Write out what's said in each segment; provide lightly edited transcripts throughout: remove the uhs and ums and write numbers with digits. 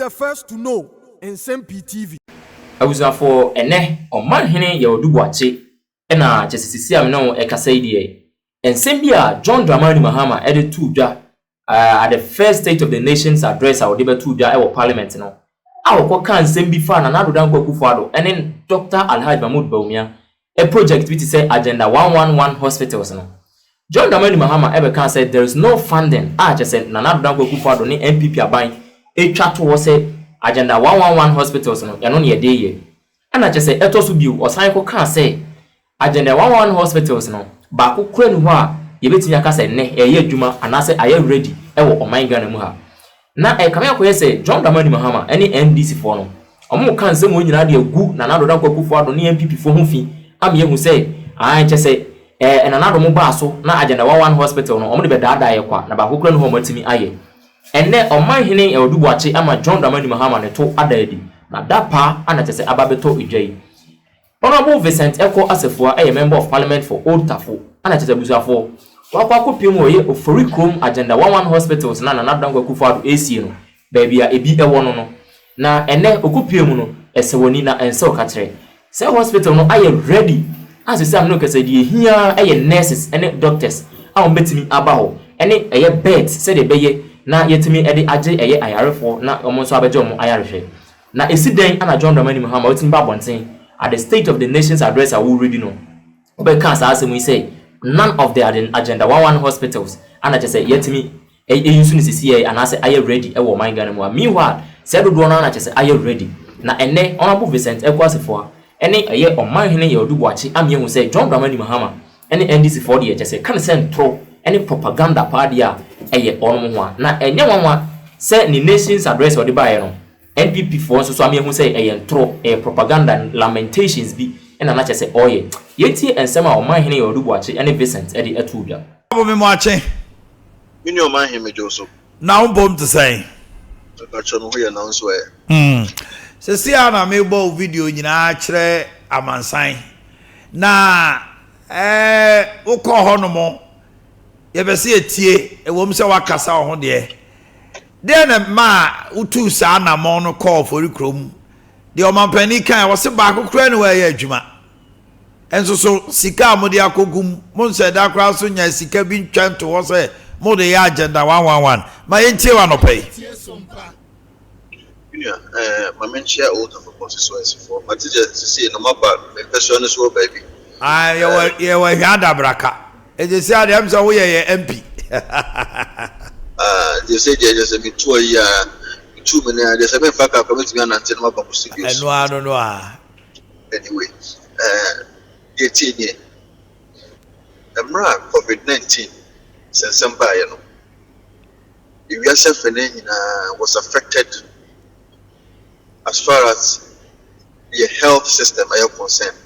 the first to know Nsem-Pii TV. I was for Omanhene ya odubuache na chesisi am no ekasa idie. Nsem-Pii John Dramani Mahama edit to at the first State of the Nations address our debate to parliament no. Our kan Nsem-Pii fa na nado dan Kwakufuado and then Dr. Alhaji Mahmoud Bawumia a project which say agenda 111 hospitals no. John Dramani Mahama ever can say there is no funding. Just said na nado dan Kwakufuado ni MPP aban e twa to say agenda 111 hospitals no no ye dey ye. And I just say eto so biu osan ko kan say agenda 111 hospitals no ba ko kura nu ho a ye betimi aka say ne eye adwuma anase aye ready e wo Omanhene mu ha. Na e kama ko say John Dramani Mahama any NDC for no omo kan say mo nyina de agu na nado dan Kwakufuado ni MPP fo ho fi am ye hu say I just say na nado mo ba so na agenda 111 hospital no omo de be daada ye kwa na ba ko kura nu ho matimi aye. Ene Omanhene e odubuache ama John Dramani Mahama ne to adaadi na dapa ana tese ababeto idwai. Honorable Vincent Eko Asefua a member of parliament for Old Tafo ana tese busuafo wakwa kopiem oye ofori krom agenda 11 hospitals na nado Kwakufuado AC no baby a ebi ewo no na ene okopiem no esewoni na ense okatre say hospital no aye ready as say am no kase die hia aye nurses ene doctors a betimi aba ho ene aye beds say de beye na yetimi ede age eye ayarefo na omonso abeje omo ayarehwe na esiden ana John Dramani Mahama wetin ba bonten at the State of the Nations address awu ready no obe kan sa asem say none of the agenda 11 hospitals ana chese yetimi eyusu ni sisi anase aye ready e wo Omanhene mu meanwhile say dodo no ana chese aye ready na ene Honorable Vincent Eko Asefua ene eye Omanhene ye odubuache amye hu say John Dramani Mahama ene NDC for the chese kan sentro any propaganda party eye onmo ho na enye wanwa say ni nations address odi bae no NPP for so am hu say eye ntro propaganda lamentations bi na na chese oye yeti ensem a Omanhene ye odubuache ene Vincent edi atudwa abo me mo ache mini Omanhene mejo so na umbom to say ka cho no ho ye na nso e se si ana me bo video nyina kire amansan na ukọ ho no mo ye be se etie ewom se wakasa ho de na ma utu sa na mo no call for krom de omanpani kan wo se ba kokura ne wa ye adwuma enso so sika mo de akogum mo nse da kra so nya sika bi ntwanto wo se mo de ya agenda 111 ma ye ntie wa no pay my mention out of constituency for but just see no maba me person so baby ye wa hada braka e je say am so wo ye MP they say just me 2 year 2 minutes they say me faka committee na nante no maba constituency no anyway they tinye emra COVID-19 Nsem-Pii you know if you self was affected as far as the health system are concerned.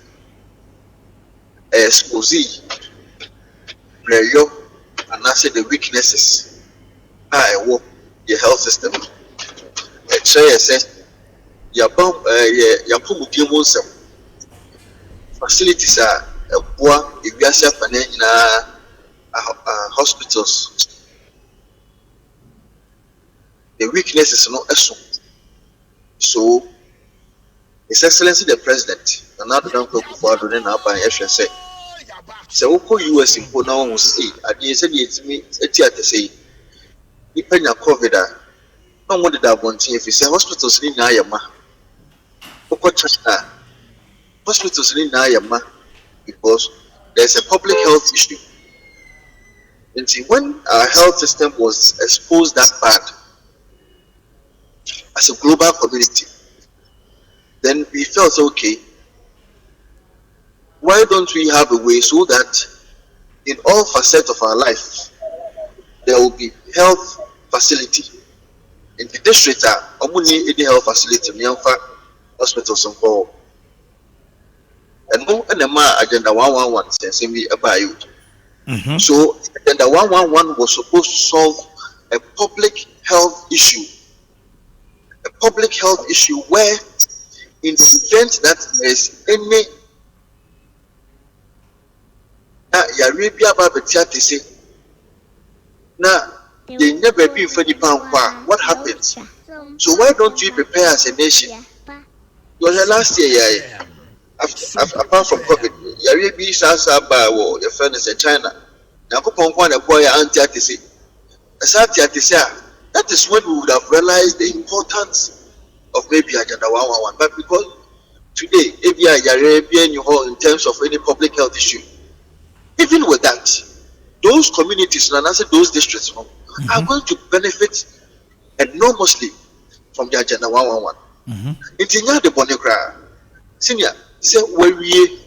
Expose prayer and answer the weaknesses I work the health system. Say ya bomb ya pumu kimonse facilities are boa if you self hospitals. The weaknesses no eso. So, His Excellency the President, and now the Kwakufuado then up by FSA. So, US in Pona will see, at the end it's me, to say, depending on COVID, no one did that one thing if you say hospitals in Nayama. Hospitals in Nayama because there's a public health issue. And see, when our health system was exposed that bad, as a global community, then we felt okay. Why don't we have a way so that in all facets of our life there will be health facility in the district? Omuni any health facility, Mianfa hospitals and all. And no, and the agenda 111 since we about you. So agenda 111 was supposed to solve a public health issue. A public health issue where in the event that there is any Arabia Babatiate say na They never been for the pound. What happens? So why don't we prepare as a nation? Because last year, apart from COVID, you be Sasa or your friend is in China. Now, a boy anti-ATC. That is when we would have realized the importance of maybe Agenda 111. But because today, in terms of any public health issue, even with that, those communities and those districts are going to benefit enormously from the Agenda 111. It's in the Bonnegra. Senior, say where we,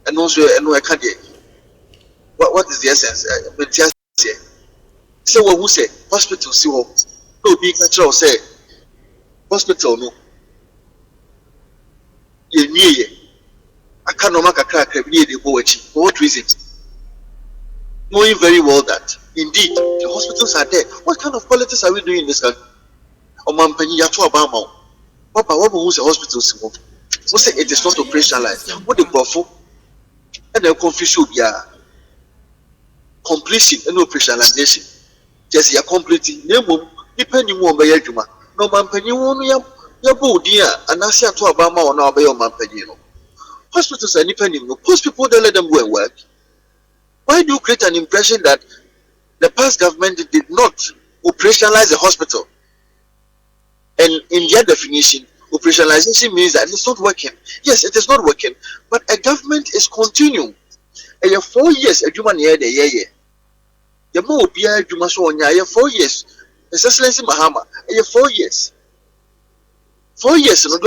and also, and I can't get what is the essence? Say what we say, hospital, see what no big natural say, hospital, no. I can't make a crack every day. For what reason? Knowing very well that indeed the hospitals are there. What kind of politics are we doing in this country? Omanhene yato abama. Papa, what was the hospitals? We say it is not operationalized. What the buffalo and the confusion be completion and operationalization. Just ya completing. Nemo depending on by Juma. No Omanhene wonu ya bodia and Asia to Obama or now by Omanhene. Hospitals are depending. Post people don't let them go and work. Why do you create an impression that the past government did not operationalize the hospital? And in their definition, operationalization means that it's not working. Yes, it is not working, but a government is continuing. And you 4 years, a human year, the year. The more be a human so on 4 years. His Excellency Mahama, 4 years. 4 years, and the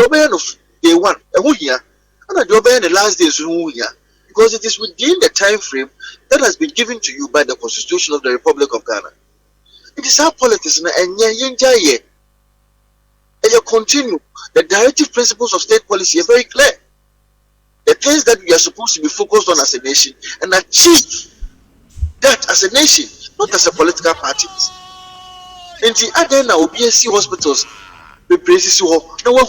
day one, a whole year, and the last days, because it is within the time frame that has been given to you by the Constitution of the Republic of Ghana. It is our politics, and you continue. The directive principles of state policy are very clear. The things that we are supposed to be focused on as a nation and achieve that as a nation, not as a political party. And the other now OBSC hospitals, the places you now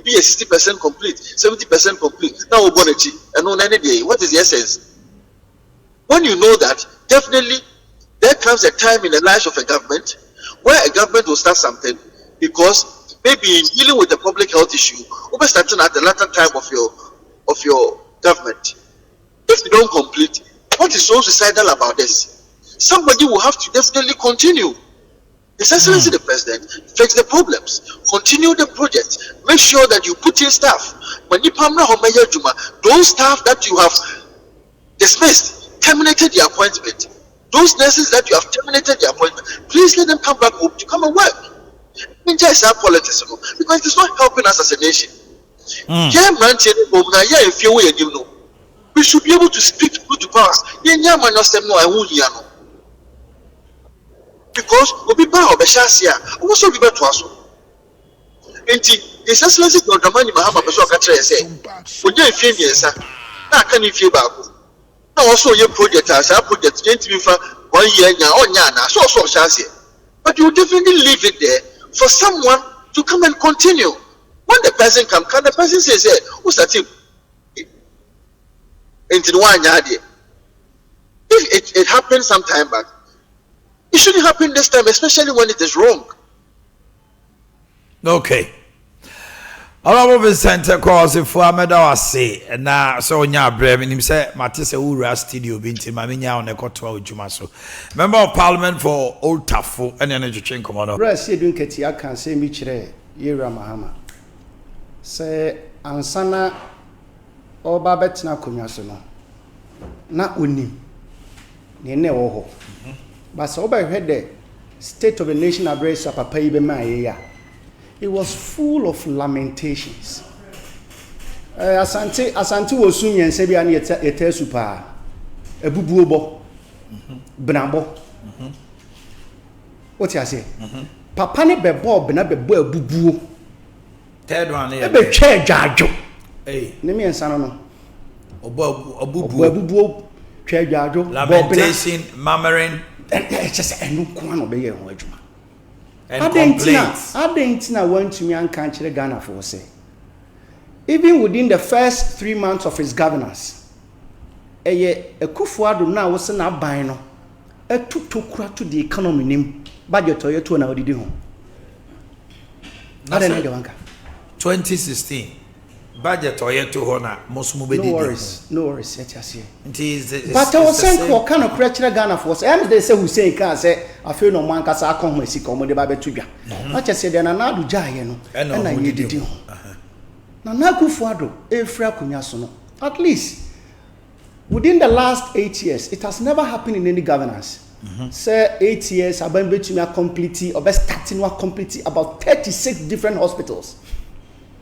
be a 60% complete, 70% complete. Now and on any day, what is the essence? When you know that, definitely there comes a time in the life of a government where a government will start something because maybe in dealing with the public health issue, we're starting at the latter time of your government. If you don't complete, what is so suicidal about this? Somebody will have to definitely continue. His Excellency the President, fix the problems, continue the project, make sure that you put in staff. When you those staff that you have dismissed, terminated the appointment, those nurses that you have terminated the appointment, please let them come back home to come and work. It's our politics, because it's not helping us as a nation. We should be able to speak to power. Because we be also be to us. His Excellency Mahama say, when you feel yes, I can feel back. Now also your project as our project 1 year now, so chance. But you definitely leave it there for someone to come and continue. When the person comes, can the person say, who's that team? Into the 1 year. If it happened some time back, it shouldn't happen this time, especially when it is wrong. Okay. Honorable Vincent Kwasi Fuameda was say, and now so nya brave him say, Matisse Ura studio binti Maminya on a cotwa Jumaso. Member of Parliament for Old Tafu and Energy Chain Commander. Rest you doing Ketia can say Michre, Yera Mahama. Say Ansana or Babetina Kunyasona. Not unim. Nene oho. But so by head the State of the Nation address of Papa Ibema. It was full of lamentations. Asante was soon and Sebian Etesupa, a bubuobo, Benabo. What I say? Papa ne bebo, benabe bubu. Third one, a chair jajo. Eh, Nemi and Sanono. Obubu, chair jajo, lamentation, murmuring, and just a new one obey a wajuma. And complaints. I didn't want to me and country Ghana for say. Even within the first 3 months of his governance, a Kufuado now was an albino. tokura to the economy nim budget or to na odidi ho ada na de wanka 2016 budget or yet to honor most mobile. No worries yet as but I was saying what kind of creature Ghana for am they say Hussein can say I feel no man kasa akon ho sika omo de ba betudwa na che say de na na do jaye no na yedidi ho na na Akufo-Addo efra kunya so no at least within the last 8 years it has never happened in any governance. Say 8 years aban betumi complete or be starting one complete about 36 different hospitals.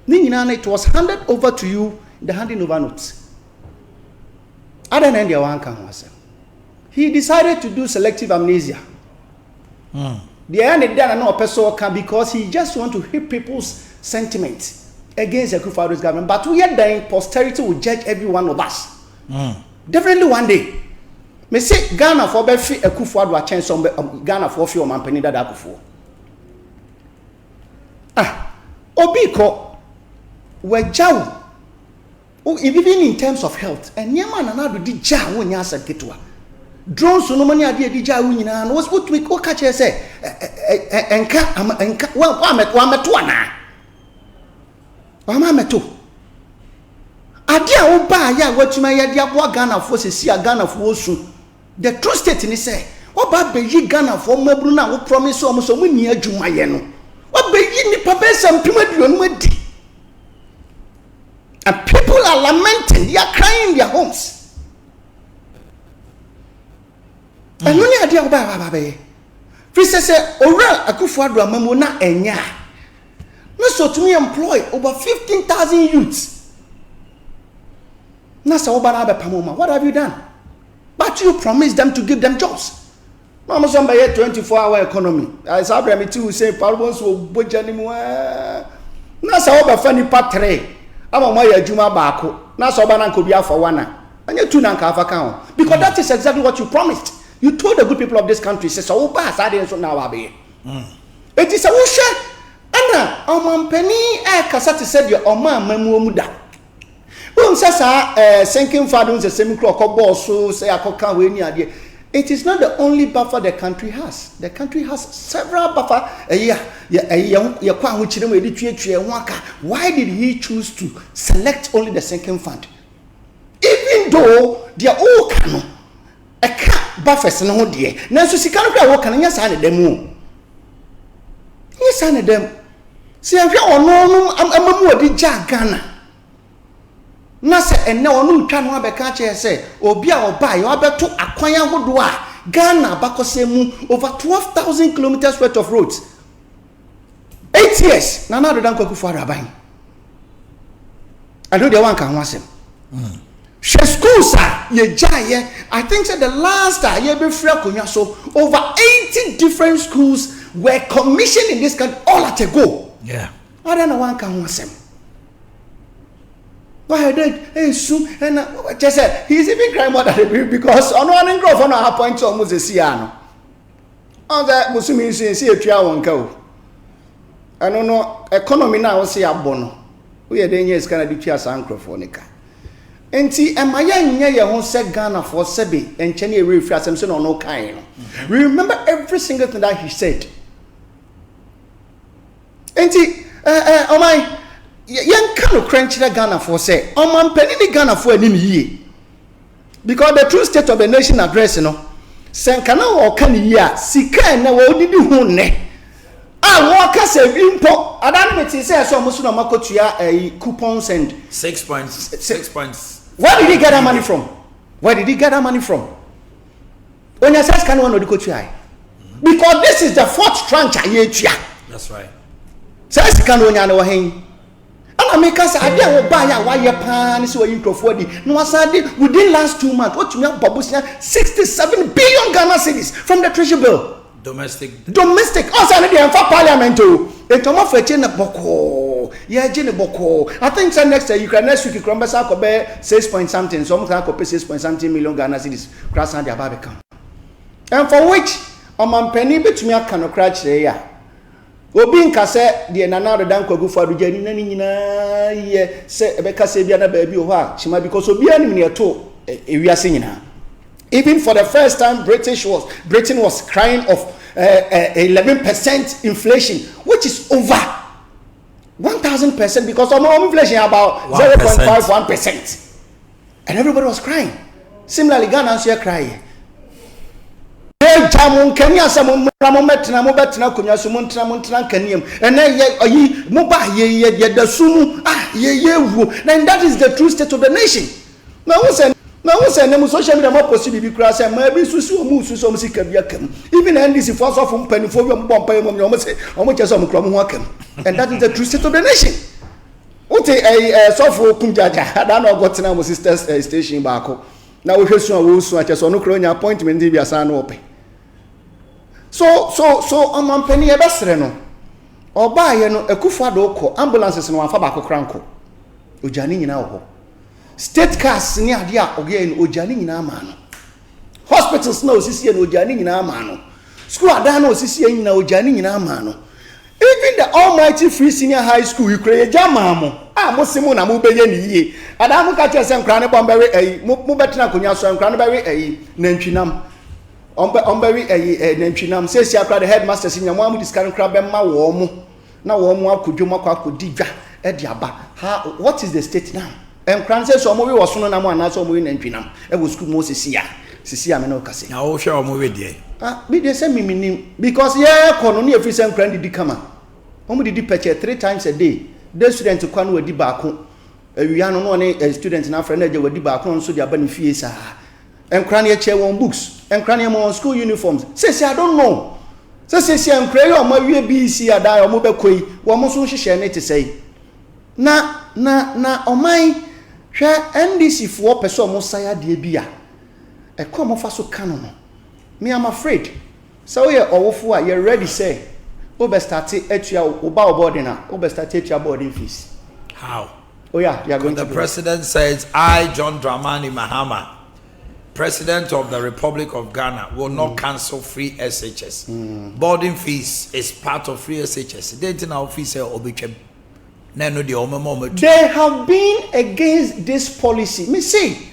It was handed over to you in the handing over notes. Other than the one can was he decided to do selective amnesia. The end of no person can because he just want to hit people's sentiments against Akufo-Addo's government. But we are dying, posterity will judge every one of us. Definitely one day. Me say Ghana for be free Akufo-Addo a chance some Ghana for free Omanhene that Akufo. Obiko Wajaw. Even in terms of health, and Yaman and Ado did ja when Yasa Ketua. Drones no money idea did ja win and was what we go catch say, and well, I'm at one met one. I'm at two. Adia Oba, ya what you may idea what Ghana for see a Ghana for soon. The true state in say, what about Beji Ghana for Mabruna who promise almost a win near Jumayeno? What Beji Nipa some Pimadron. And people are lamenting, they are crying in their homes. And no idea about Bababe. First say, Ora Akufo-Addo Amamona Enya. No so to me employ over 15,000 youths. Nasa Obarabe Pamoma, what have you done? But you promised them to give them jobs. No, I'm saying by 24-hour economy. As Abraham too say, Parvons will budge anymore. Nasa Oba Fanny Patre. I'm my Juma Bako. Now, so Banan could be out for one. And you two Nanka account. Because that is exactly what you promised. You told the good people of this country, says, oh, pass, I didn't so now. It is a wusha. Anna, Omanhene, Cassati said, your Oman Memuda. Who says, sinking fathers, the same clock or boss, so say, I can't win idea. It is not the only buffer the country has. The country has several buffer. Why did he choose to select only the sinking fund? Even though they are all canon, a cat buffers no dear. Now, so she can't be a walk and yes, I them. Yes, I them. See, if you are no, I'm a more Ghana. Nasa and now no can have a catcher say, or be our buy, or better to acquire Woodwa, Ghana, Bakosemu, over 12,000 kilometers worth of roads. 8 years, none other than Akufo-Addo buying. I know the one can want him. Sh0cks, ye jaya, I think that the last year before so over 80 different schools were commissioned in this country all at a go. Yeah. I don't know one can want him. Why did soon and just said he's even crying more than because on one growth on our point almost a Siano. On that Muslim see a trial won't go. I don't know economy now see a bono. We are then yes can be as Ancrophonica. And see, and my young year who said Ghana for Sebi and Chenny refresh him on no kind. Remember every single thing that he said. And see, oh my. Young kind of crunch Ghana for say, Omanhene Ghana for any year. Because the true state of the nation address, you know, Sankana or Kania, Sika and what did you ne? I walk as a import. I don't know say so Musuna Makotia a coupons and 6 points. 6 points. Where did he get that money from? Where did he get that money from? When you say can one Because this is the fourth tranche. That's right. Says can one Omanhene. I make us idea will buy a wire pan so you go for the no within last 2 months. What you mean, Babusia 67 billion Ghana cedis from the treasury bill. Domestic. Also, the parliament to a tomo for China Boko. Yeah, Jenny Boko. I think so next year you can next week you can be 6 point something. Some can copy 6 point something million Ghana cedis. Cross on their Barbican. And for which Omanhene between me can crash there. Obi nkase de nana de dan kwagu fadu jani nani nyina ye se ebe kase bia na ba bi ho a chima because obi anim ne to ewiase nyina Even for the first time, Britain was crying of 11% inflation, which is over 1,000% because of no inflation about 0.51%, and everybody was crying. Similarly, Ghana also crying. Jamun Kenya some Ramometra Mobetra Kunyasumuntra Montran Kenyam, and then ye Muba ye the Sumu, then that is the true state of the nation. Now, social media more possible because maybe Susu Musu some sick of Yakum. Even NDC force of Penifolium Bompay, almost some Crom, and that is the true state of the nation. What a software Kumjaja, I don't know what's now sister's station Bako. Now we have some such as on Ukraine appointment, Divya San open. So on penny a besreno or buy a kufado ambulances in one fabako cranko. Ujani now. State cars near dia again Ujani in Amano. Hospitals no Sisi and Ujani in Amano. School Adano Sisi in Ujani in Amano. Even the almighty free senior high school you create Jamamo. Mosimuna Mubeni ye. And I'm catching some cranny bomberry a Mubetina Kunyaso and cranberry a Nenchinam. Omberry a Nenchinam says you the headmaster in your mom with this kind of crab and my warm. Now, warm could you mock could diga Ediaba. What is the state now? And Francis or movie was soon and one as a movie in Pinam. It was good Moses Sisia Menocasi. Now, show a movie day. Be the same because colony of his and friend did come. Only did patch 3 times a day. The students to come with the back. We are not a student in our friend, they were the back on so their benefice. And cranny chair on books and cranny on school uniforms. Says, I don't know. Says, I'm crayon, my BC, I die or mobile quay, one more she shall need to say. Na, oh my. NDC for person Mosiah Diabia. A come of us so canon. Me, I'm afraid. So you're awful, you're ready, say. Ober started at your boarding, Ober started your boarding fees. How? Oh, yeah, you're going the president says, I, John Dramani Mahama, President of the Republic of Ghana, will not cancel free SHS. Boarding fees is part of free SHS. They didn't our fees they have been against this policy. Me say,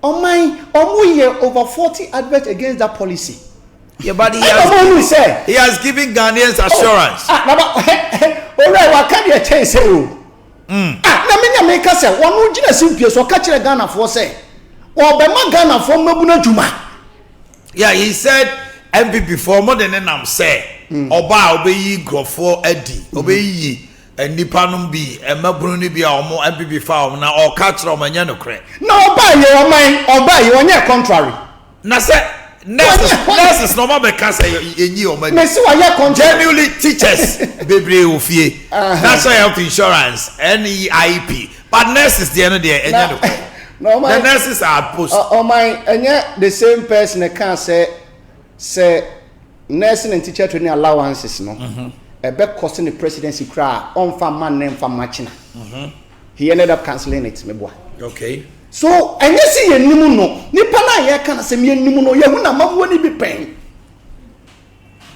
over 40 adverts against that policy. Yeah, but he has given Ghanaians assurance. Alright, what can you change? Make us say, one who just simply so catch a Ghana for say, or Bema Ghana for Mabuna Juma. Yeah, he said, MPP for more than I'm say, Oba obey Grofo Eddie, obey ye. And Nipanum be a Mabruni be our more MPP farm now or catch Romaniano crack. No, buy your mind or buy you on your contrary. Nasa nurses no more because you genuinely teachers, baby, National Health Insurance, NEIP, but nurses the end of the day. No, the nurses are post. Oh, my, and yet the same person that can't say nursing and teacher training allowances, no. A back costing the presidency cry on farm man name from Machina. He ended up cancelling it, my boy. Okay. So, and you see a nimuno, Nipana, ya can't say me nimuno, ya won't have be paying.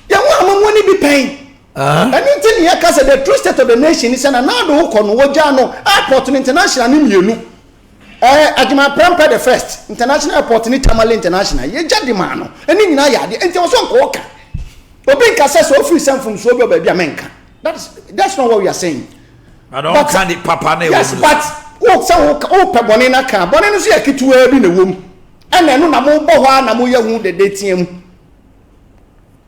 Ya won't be paying. And until you can say the true state of the nation is an another con Wojano airport in international in you. At my Prampa the first international airport in Tamale International, ye Jadimano, and in Nayadi, and there was one walker. Obinka says so free some from Sobio baby Amenka. That's not what we are saying. I don't can't it Papa. Yes, but some Bonina can Bonina see a kid to wear in the womb. And then no more na moya who the DTM.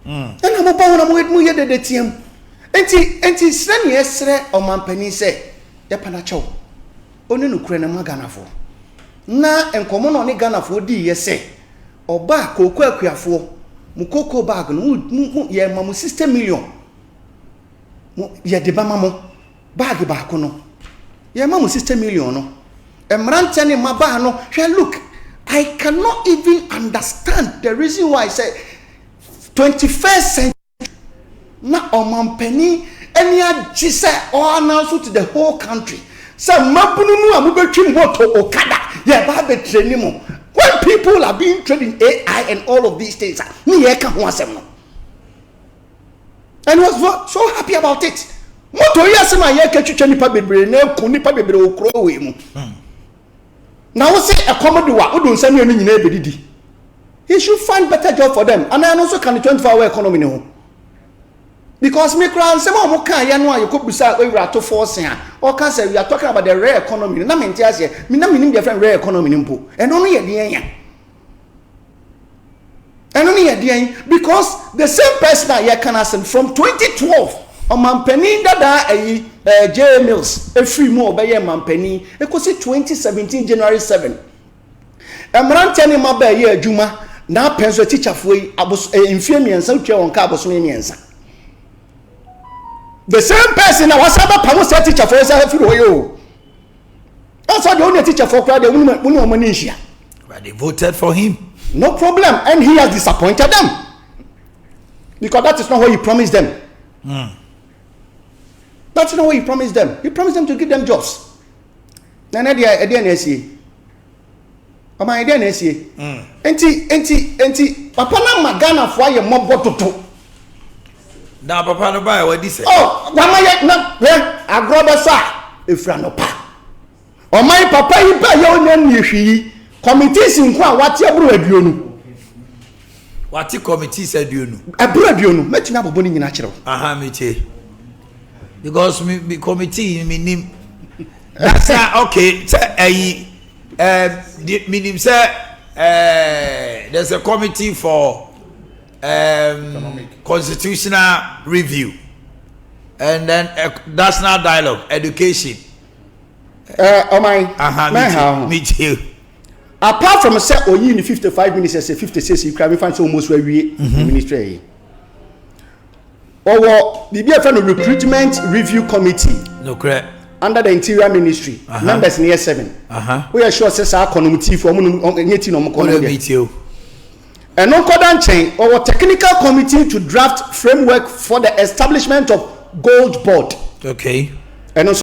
And I'm about with Muya the DTM. And he's then yesterday on Mampeni say, Yapanacho. Only no crane Magana for. Na and common on a Ghana for D, yes, say. Or back or quack for. Mukoko bag no ye mamu 60 million ye de ba mamu bag ba ko no ye mamu 60 million no emrante ne maba no hwe look I cannot even understand the reason why I say 21st century na omampani eni agi say or announce to the whole country say mabunu nu amubetwi moto okada ye ba be training mo. When people are being trained in AI and all of these things, and I was so happy about it. Moto yes ma ye kechuche nipa bebre na ku nipa bebre okro we mu. Na wo se ekomodo wa odun sanu enu nyina ebedidi. He should find better job for them. And I also can the 24-hour economy no. Because me cry some more can ya no you could be say we are to force here. Or can say we are talking about the rare economy. Na me say me na me different rare economy nimpo. And only ye and only ye because the same person that you can ask from 2012 Omanhene dada J Mills a free more by Omanhene e ko 2017 January 7 Emrante ni ma ba ye adwuma na penso teacher foi mfie miensa utwa won ka aboso miensa. The same person na wasaba pamo say teacher for say free oyo. That's why the only teacher for crowd they won. But they voted for him. No problem, and he has disappointed them because that is not what he promised them. That's not what he promised them. He promised them to give them jobs. Then at the NSA, or my NSA, enti, Papa na magana for your mob to. Now, Papa no buy what this. Oh, Mama yet not there. I grab a sack if you are no pa. Or my Papa, you buy your name, you committees in what you aduonu. What the committee said you know? Aduonu, met you have a bonny natural. Aha, me too. Because me committee me name. That's okay. Meaning say there's a committee for constitutional review, and then national dialogue, education. Oh my. Me too. Apart from say only in 55 minutes, say 56, you can find almost where we ministry. Or the BFN recruitment review committee. No correct. Under the Interior Ministry, members in year 7. We are sure says our committee for meeting. And no cordon chain or technical committee to draft framework for the establishment of gold board. Okay. And also